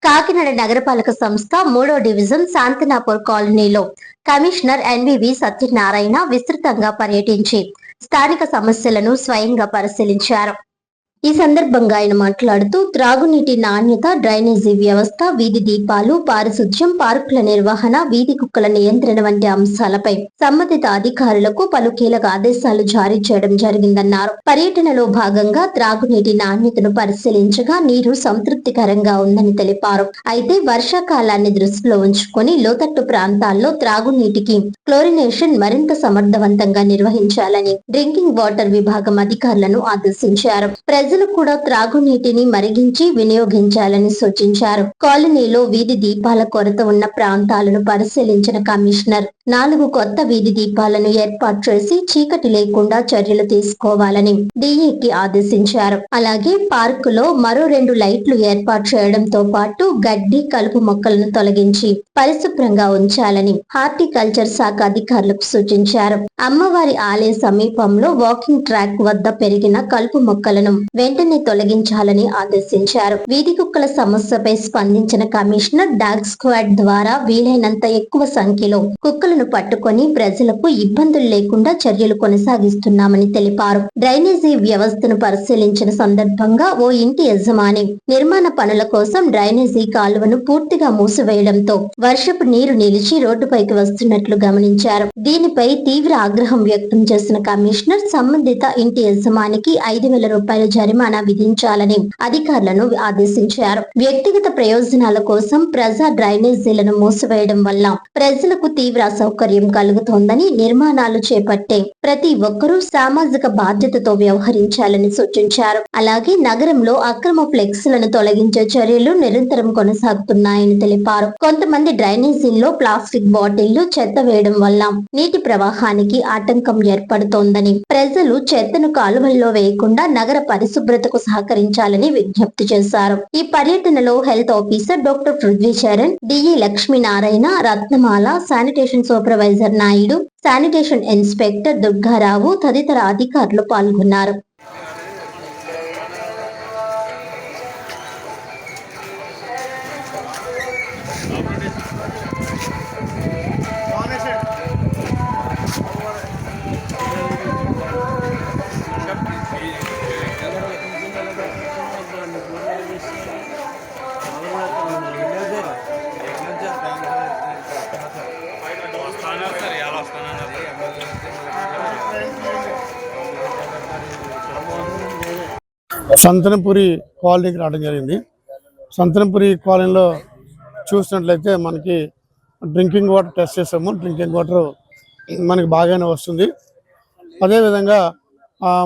కాకినాడ నగరపాలక సంస్థ 3వ డివిజన్ శాంతినాపూర్ కాలనీలో కమిషనర్ ఎన్వివి సత్యనారాయణ విస్తృతంగా పర్యటించి స్థానిక సమస్యలను స్వయంగా పరిశీలించారు. ఈ సందర్భంగా ఆయన మాట్లాడుతూ త్రాగునీటి నాణ్యత, డ్రైనేజీ వ్యవస్థ, వీధి దీపాలు, పారిశుధ్యం, పార్కుల నిర్వహణ, వీధి కుక్కల నియంత్రణ వంటి అంశాలపై సంబంధిత అధికారులకు పలు కీలక ఆదేశాలు జారీ చేయడం జరిగిందన్నారు. పర్యటనలో భాగంగా త్రాగునీటి నాణ్యతను పరిశీలించగా నీరు సంతృప్తికరంగా ఉందని తెలిపారు. అయితే వర్షాకాలాన్ని దృష్టిలో ఉంచుకొని లోతట్టు ప్రాంతాల్లో త్రాగునీటికి క్లోరినేషన్ మరింత సమర్థవంతంగా నిర్వహించాలని డ్రింకింగ్ వాటర్ విభాగం అధికారులను ఆదేశించారు. ప్రజలు కూడా త్రాగునీటిని మరిగించి వినియోగించాలని సూచించారు. కాలనీలో వీధి దీపాల కొరత ఉన్న ప్రాంతాలను పరిశీలించిన కమిషనర్ 4 కొత్త వీధి దీపాలను ఏర్పాటు చేసి చీకటి లేకుండా చర్యలు తీసుకోవాలని డిఈకి ఆదేశించారు. అలాగే పార్కులో మరో 2 లైట్లు ఏర్పాటు చేయడంతో పాటు గడ్డి, కలుపు మొక్కలను తొలగించి పరిశుభ్రంగా ఉంచాలని హార్టికల్చర్ శాఖ అధికారులకు సూచించారు. అమ్మవారి ఆలయ సమీపంలో వాకింగ్ ట్రాక్ వద్ద పెరిగిన కలుపు మొక్కలను వెంటనే తొలగించాలని ఆదేశించారు. వీధి కుక్కల సమస్యపై స్పందించిన కమిషనర్ డాగ్ స్క్వాడ్ ద్వారా వీలైనంత ఎక్కువ సంఖ్యలో కుక్కలను పట్టుకొని ప్రజలకు ఇబ్బందులు లేకుండా చర్యలు కొనసాగిస్తున్నామని తెలిపారు. డ్రైనేజీ వ్యవస్థను పరిశీలించిన సందర్భంగా ఓ ఇంటి యజమాని నిర్మాణ పనుల కోసం డ్రైనేజీ కాలువను పూర్తిగా మూసివేయడంతో వర్షపు నీరు నిలిచి రోడ్డుపైకి వస్తున్నట్లు గమనించారు. దీనిపై తీవ్ర ఆగ్రహం వ్యక్తం చేసిన కమిషనర్ సంబంధిత ఇంటి యజమానికి 5,000 రూపాయల జరిమానా విధించాలని అధికారులను ఆదేశించారు. వ్యక్తిగత ప్రయోజనాల కోసం ప్రజా డ్రైనేజీలను మూసివేయడం వల్ల ప్రజలకు తీవ్ర అసౌకర్యం కలుగుతోందని, నిర్మాణాలు చేపట్టే ప్రతి ఒక్కరూ సామాజిక బాధ్యతతో వ్యవహరించాలని సూచించారు. అలాగే నగరంలో అక్రమ ఫ్లెక్స్లను తొలగించే చర్యలు నిరంతరం కొనసాగుతున్నాయని తెలిపారు. కొంతమంది డ్రైనేజీల్లో ప్లాస్టిక్ బాటిళ్లు, చెత్త వేయడం వల్ల నీటి ప్రవాహానికి ఆటంకం ఏర్పడుతోందని, ప్రజలు చెత్తను కాలువల్లో వేయకుండా నగర పరిశుభ్రతకు సహకరించాలని విజ్ఞప్తి చేశారు. ఈ పర్యటనలో health officer doctor Prithvicharan, DE Lakshminarayana, Ratnamala, sanitation supervisor Naidu, sanitation inspector Durgarao తదితర అధికారులు పాల్గొన్నారు. సంతనపురి కాలనీకి రావడం జరిగింది. సంతనపురి కాలనీలో చూసినట్లయితే మనకి డ్రింకింగ్ వాటర్ టెస్ట్ చేసాము. డ్రింకింగ్ వాటర్ మనకి బాగానే వస్తుంది. అదేవిధంగా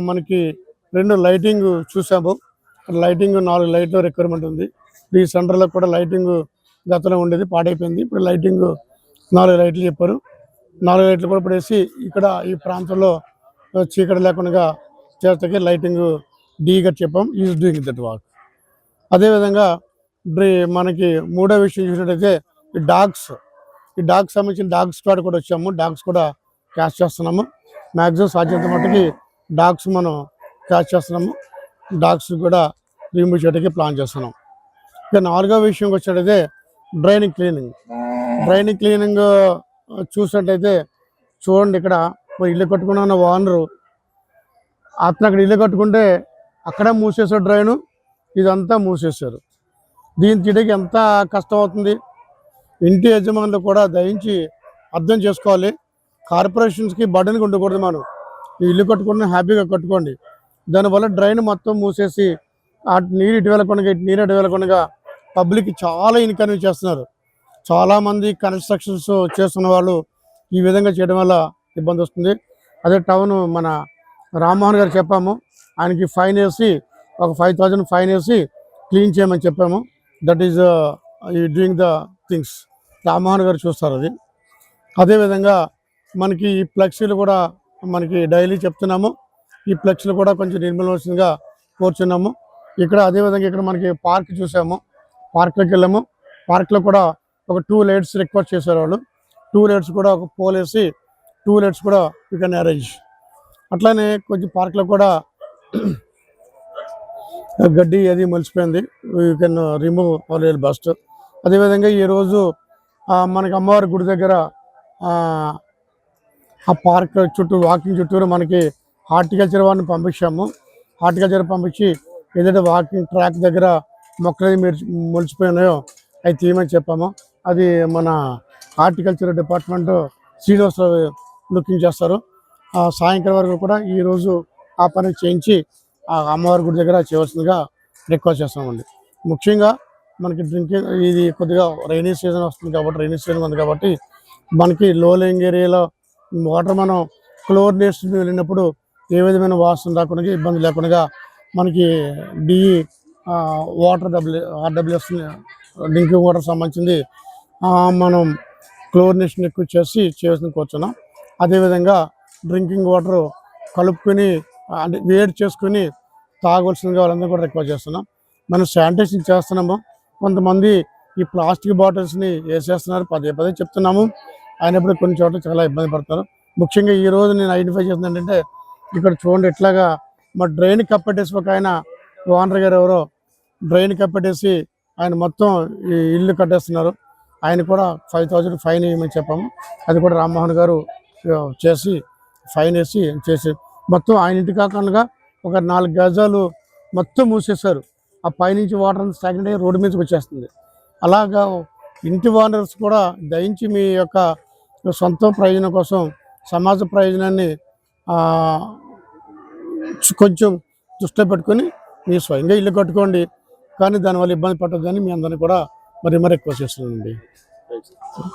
మనకి 2 లైటింగ్ చూసాము. లైటింగ్ 4 లైట్లు రిక్వైర్మెంట్ ఉంది. ఈ సెంటర్లో కూడా లైటింగ్ గతంలో ఉండేది, పాడైపోయింది. ఇప్పుడు లైటింగ్ 4 లైట్లు చెప్పారు. 4 లైట్లు కూడా పడేసి ఇక్కడ ఈ ప్రాంతంలో చీకటి లేకుండా చేతకి లైటింగ్ డీగా చెప్పాం. Is doing that work. అదేవిధంగా మనకి 3వ విషయం చూసినట్టయితే ఈ డాగ్స్ సంబంధించిన డాగ్ స్క్వాడ్ కూడా వచ్చాము. డాగ్స్ కూడా క్యాచ్ చేస్తున్నాము. మ్యాక్సిమం సాధ్యత మట్టుకి డాగ్స్ మనం క్యాచ్ చేస్తున్నాము. డాగ్స్ కూడా రిమూవ్ చేయడానికి ప్లాన్ చేస్తున్నాం. ఇక 4వ విషయంకి వచ్చేటైతే డ్రైనింగ్ క్లీనింగ్ చూసినట్టయితే చూడండి, ఇక్కడ ఇల్లు కట్టుకున్న ఓనరు అతను అక్కడ ఇల్లు కట్టుకుంటే అక్కడే మూసేసారు డ్రైను, ఇదంతా మూసేశారు. దీని తీయడానికి ఎంత కష్టం అవుతుంది. ఇంటి యజమానులు కూడా దయించి అర్థం చేసుకోవాలి. కార్పొరేషన్స్కి బర్డెన్గా ఉండకూడదు. మనం ఈ ఇల్లు కట్టుకున్న హ్యాపీగా కట్టుకోండి. దానివల్ల డ్రైన్ మొత్తం మూసేసి నీరు ఇటు వెళ్ళకుండా పబ్లిక్ చాలా ఇన్కన్వీనియన్స్ చేస్తున్నారు. చాలామంది కన్స్ట్రక్షన్స్ చేస్తున్న వాళ్ళు ఈ విధంగా చేయడం వల్ల ఇబ్బంది వస్తుంది. అదే టౌన్ మన రామ్మోహన్ గారు చెప్పాము, ఆయనకి ఫైన్ వేసి ఒక 5,000 ఫైన్ వేసి క్లీన్ చేయమని చెప్పాము. That is doing the things. Rammohan గారు చూస్తారు అది. అదేవిధంగా మనకి ఈ ఫ్లెక్సీలు కూడా మనకి డైలీ చెప్తున్నాము. ఈ ఫ్లెక్సీలు కూడా కొంచెం నిర్మూలవలసిందిగా కోరుచున్నాము. ఇక్కడ అదేవిధంగా ఇక్కడ మనకి పార్క్ చూసాము. పార్క్లోకి వెళ్ళాము. పార్క్లో కూడా ఒక 2 లైట్స్ రిక్వెస్ట్ చేశారు వాళ్ళు. 2 లైట్స్ కూడా ఒక పోల్ వేసి 2 లైట్స్ కూడా యూ కెన్ అరేంజ్. అట్లానే కొంచెం పార్క్లో కూడా గడ్డి అది మొలిచిపోయింది. You can remove all bust. అదేవిధంగా ఈరోజు మనకి అమ్మవారి గుడి దగ్గర ఆ, ఆ పార్క్ చుట్టూ వాకింగ్ చుట్టూరు మనకి హార్టికల్చర్ వారిని పంపించాము. హార్టికల్చర్ పంపించి ఏదైతే వాకింగ్ ట్రాక్ దగ్గర మొక్కలు ఏది మొలిచిపోయినాయో అవి తీయమని చెప్పాము. అది మన హార్టికల్చర్ డిపార్ట్మెంట్ శ్రీనివాసరావు లుకింగ్ చేస్తారు. సాయంకాలం వరకు కూడా ఈరోజు ఆ పని చేయించి ఆ అమ్మవారి గుడి దగ్గర చేయవలసిందిగా రిక్వెస్ట్ చేస్తామండి. ముఖ్యంగా మనకి డ్రింకింగ్ ఇది కొద్దిగా రైనీ సీజన్ వస్తుంది కాబట్టి, రైనీ సీజన్ ఉంది కాబట్టి మనకి లో లేయింగ్ ఏరియాలో వాటర్ మనం క్లోరినేషన్ వెళ్ళినప్పుడు ఏ విధమైన వాసన రాకుండా ఇబ్బంది లేకుండా మనకి DE water RWS drinking water సంబంధించింది మనం క్లోరినేషన్ ఎక్కువ చేసి చేయాల్సిన కూర్చున్నాం. అదేవిధంగా డ్రింకింగ్ వాటర్ కలుపుకొని అంటే వేడి చేసుకుని తాగవలసిందిగా వాళ్ళందరూ కూడా రిక్వెస్ట్ చేస్తున్నాం. మనం శానిటైజేషన్ చేస్తున్నాము. కొంతమంది ఈ ప్లాస్టిక్ బాటిల్స్ని వేసేస్తున్నారు, పదే పదే చెప్తున్నాము. అయినప్పుడు కొన్ని చోట్ల చాలా ఇబ్బంది పడతారు. ముఖ్యంగా ఈరోజు నేను ఐడెంటిఫై చేసింది ఏంటంటే, ఇక్కడ చూడండి ఎట్లాగా మా డ్రైన్ కప్పట్టేసి ఒక ఆయన ఓనర్ గారు ఎవరో డ్రైన్ కప్పట్టేసి ఆయన మొత్తం ఈ ఇల్లు కట్టేస్తున్నారు. ఆయన కూడా 5,000 ఫైన్ వేయమని చెప్పాము. అది కూడా రామ్మోహన్ గారు చేసి ఫైన్ వేసి చేసి మొత్తం ఆయన ఇంటి కాకుండా ఒక 4 గజాలు మొత్తం మూసేశారు. ఆ పైనుంచి వాటర్ అంతా స్టాగ్నెట్ అయ్యి రోడ్డు మీదకి వచ్చేస్తుంది. అలాగా ఇంటి ఓనర్స్ కూడా దయించి మీ యొక్క సొంత ప్రయోజనం కోసం సమాజ ప్రయోజనాన్ని కొంచెం దృష్టిలో పెట్టుకొని మీరు స్వయంగా ఇల్లు కట్టుకోండి, కానీ దానివల్ల ఇబ్బంది పట్టద్దని మీ అందరినీ కూడా మరి రిక్వెస్ట్ చేస్తున్నానండి.